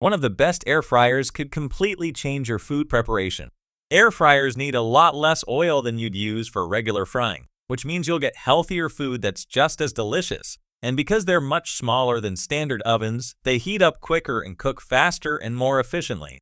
One of the best air fryers could completely change your food preparation. Air fryers need a lot less oil than you'd use for regular frying, which means you'll get healthier food that's just as delicious. And because they're much smaller than standard ovens, they heat up quicker and cook faster and more efficiently.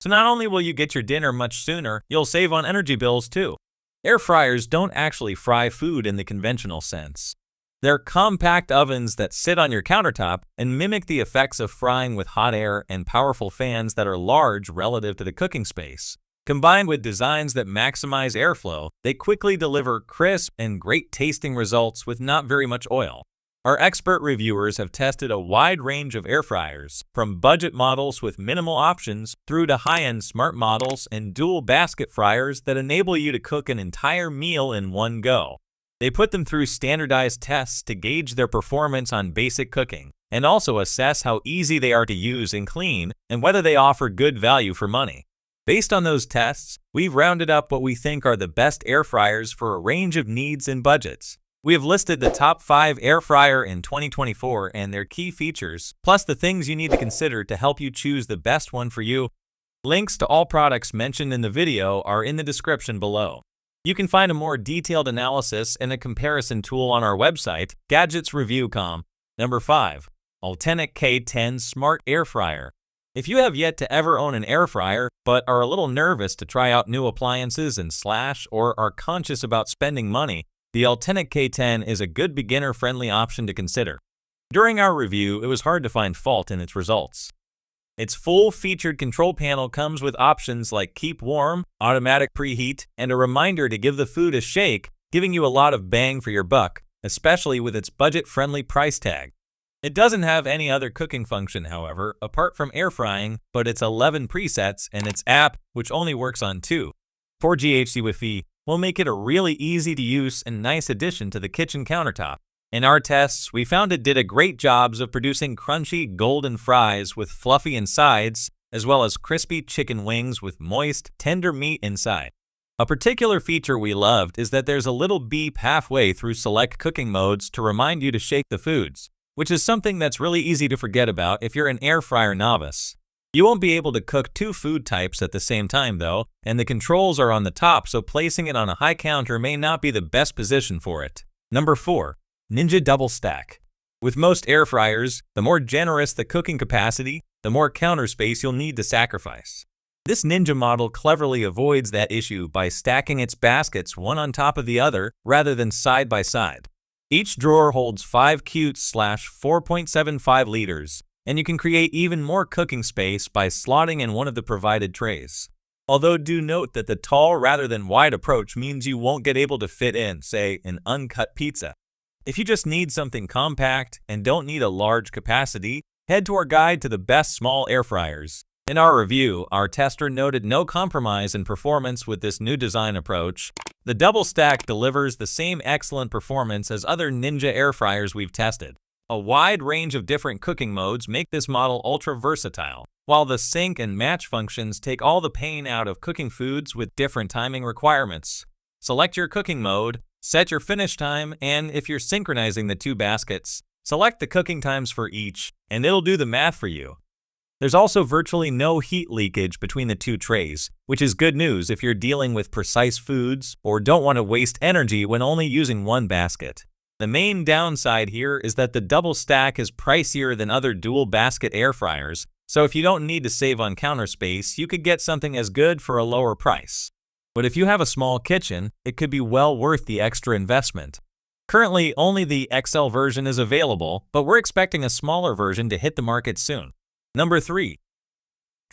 So not only will you get your dinner much sooner, you'll save on energy bills too. Air fryers don't actually fry food in the conventional sense. They're compact ovens that sit on your countertop and mimic the effects of frying with hot air and powerful fans that are large relative to the cooking space. Combined with designs that maximize airflow, they quickly deliver crisp and great-tasting results with not very much oil. Our expert reviewers have tested a wide range of air fryers, from budget models with minimal options through to high-end smart models and dual basket fryers that enable you to cook an entire meal in one go. They put them through standardized tests to gauge their performance on basic cooking, and also assess how easy they are to use and clean, and whether they offer good value for money. Based on those tests, we've rounded up what we think are the best air fryers for a range of needs and budgets. We have listed the top 5 air fryer in 2024 and their key features, plus the things you need to consider to help you choose the best one for you. Links to all products mentioned in the video are in the description below. You can find a more detailed analysis and a comparison tool on our website, GadgetsReview.com. Number 5. Ultenic K10 Smart Air Fryer. If you have yet to ever own an air fryer, but are a little nervous to try out new appliances and slash or are conscious about spending money, the Ultenic K10 is a good beginner-friendly option to consider. During our review, it was hard to find fault in its results. Its full-featured control panel comes with options like keep warm, automatic preheat, and a reminder to give the food a shake, giving you a lot of bang for your buck, especially with its budget-friendly price tag. It doesn't have any other cooking function, however, apart from air frying, but its 11 presets and its app, which only works on 2, 4G HD Wi-Fi, will make it a really easy to use and nice addition to the kitchen countertop. In our tests, we found it did a great job of producing crunchy, golden fries with fluffy insides, as well as crispy chicken wings with moist, tender meat inside. A particular feature we loved is that there's a little beep halfway through select cooking modes to remind you to shake the foods, which is something that's really easy to forget about if you're an air fryer novice. You won't be able to cook 2 food types at the same time though, and the controls are on the top, so placing it on a high counter may not be the best position for it. Number 4. Ninja Double Stack. With most air fryers, the more generous the cooking capacity, the more counter space you'll need to sacrifice. This Ninja model cleverly avoids that issue by stacking its baskets one on top of the other rather than side by side. Each drawer holds 5 cute/4.75 liters, and you can create even more cooking space by slotting in one of the provided trays. Although do note that the tall rather than wide approach means you won't get able to fit in, say, an uncut pizza. If you just need something compact and don't need a large capacity, head to our guide to the best small air fryers. In our review, our tester noted no compromise in performance with this new design approach. The Double Stack delivers the same excellent performance as other Ninja air fryers we've tested. A wide range of different cooking modes make this model ultra versatile, while the sync and match functions take all the pain out of cooking foods with different timing requirements. Select your cooking mode, set your finish time, and if you're synchronizing the 2 baskets, select the cooking times for each, and it'll do the math for you. There's also virtually no heat leakage between the 2 trays, which is good news if you're dealing with precise foods or don't want to waste energy when only using one basket. The main downside here is that the Double Stack is pricier than other dual basket air fryers, so if you don't need to save on counter space, you could get something as good for a lower price. But if you have a small kitchen, it could be well worth the extra investment. Currently, only the XL version is available, but we're expecting a smaller version to hit the market soon. Number 3.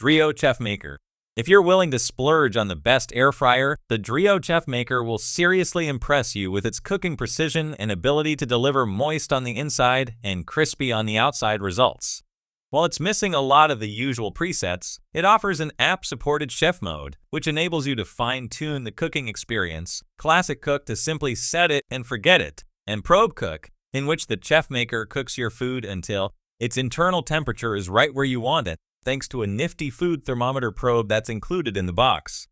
Drio ChefMaker. If you're willing to splurge on the best air fryer, the Drio ChefMaker will seriously impress you with its cooking precision and ability to deliver moist on the inside and crispy on the outside results. While it's missing a lot of the usual presets, it offers an app-supported chef mode, which enables you to fine-tune the cooking experience, Classic Cook to simply set it and forget it, and Probe Cook, in which the ChefMaker cooks your food until its internal temperature is right where you want it, thanks to a nifty food thermometer probe that's included in the box.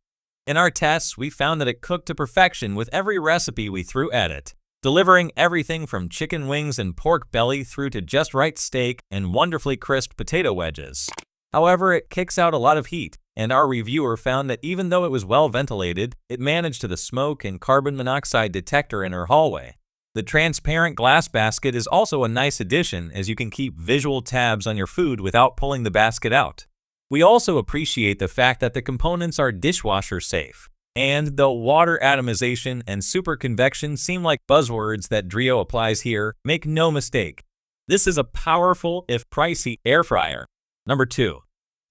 In our tests, we found that it cooked to perfection with every recipe we threw at it, delivering everything from chicken wings and pork belly through to just right steak and wonderfully crisp potato wedges. However, it kicks out a lot of heat, and our reviewer found that even though it was well ventilated, it managed to the smoke and carbon monoxide detector in her hallway. The transparent glass basket is also a nice addition, as you can keep visual tabs on your food without pulling the basket out. We also appreciate the fact that the components are dishwasher safe. And though water atomization and superconvection seem like buzzwords that Drio applies here, make no mistake, this is a powerful, if pricey, air fryer. Number 2.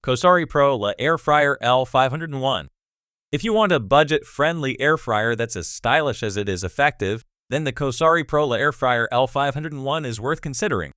Cosari Pro La Air Fryer L501. If you want a budget-friendly air fryer that's as stylish as it is effective, then the Cosari Pro La Air Fryer L501 is worth considering.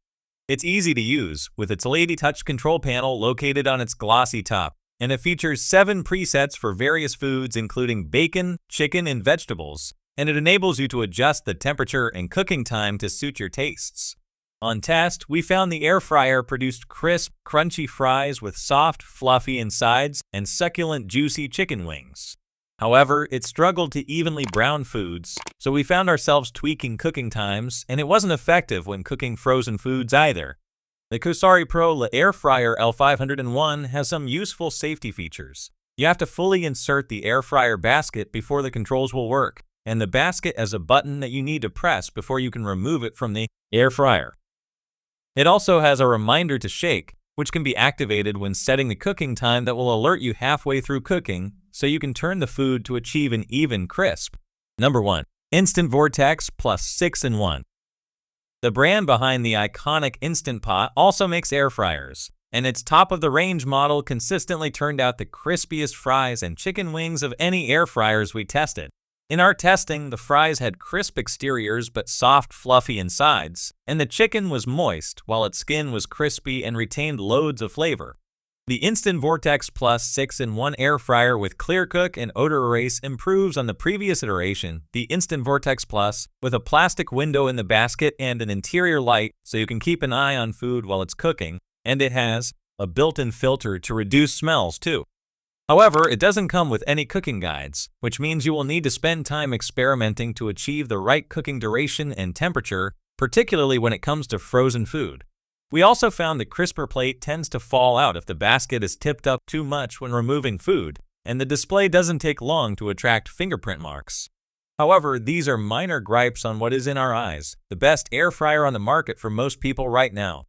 It's easy to use, with its Lady Touch control panel located on its glossy top, and it features 7 presets for various foods including bacon, chicken, and vegetables, and it enables you to adjust the temperature and cooking time to suit your tastes. On test, we found the air fryer produced crisp, crunchy fries with soft, fluffy insides and succulent, juicy chicken wings. However, it struggled to evenly brown foods, so we found ourselves tweaking cooking times, and it wasn't effective when cooking frozen foods either. The Cosari Pro La Air Fryer L501 has some useful safety features. You have to fully insert the air fryer basket before the controls will work, and the basket has a button that you need to press before you can remove it from the air fryer. It also has a reminder to shake, which can be activated when setting the cooking time that will alert you halfway through cooking, so you can turn the food to achieve an even crisp. Number 1. Instant Vortex Plus 6-in-1. The brand behind the iconic Instant Pot also makes air fryers, and its top-of-the-range model consistently turned out the crispiest fries and chicken wings of any air fryers we tested. In our testing, the fries had crisp exteriors but soft, fluffy insides, and the chicken was moist while its skin was crispy and retained loads of flavor. The Instant Vortex Plus 6-in-1 air fryer with Clear Cook and Odor Erase improves on the previous iteration, the Instant Vortex Plus, with a plastic window in the basket and an interior light so you can keep an eye on food while it's cooking, and it has a built-in filter to reduce smells too. However, it doesn't come with any cooking guides, which means you will need to spend time experimenting to achieve the right cooking duration and temperature, particularly when it comes to frozen food. We also found the crisper plate tends to fall out if the basket is tipped up too much when removing food, and the display doesn't take long to attract fingerprint marks. However, these are minor gripes on what is in our eyes, the best air fryer on the market for most people right now.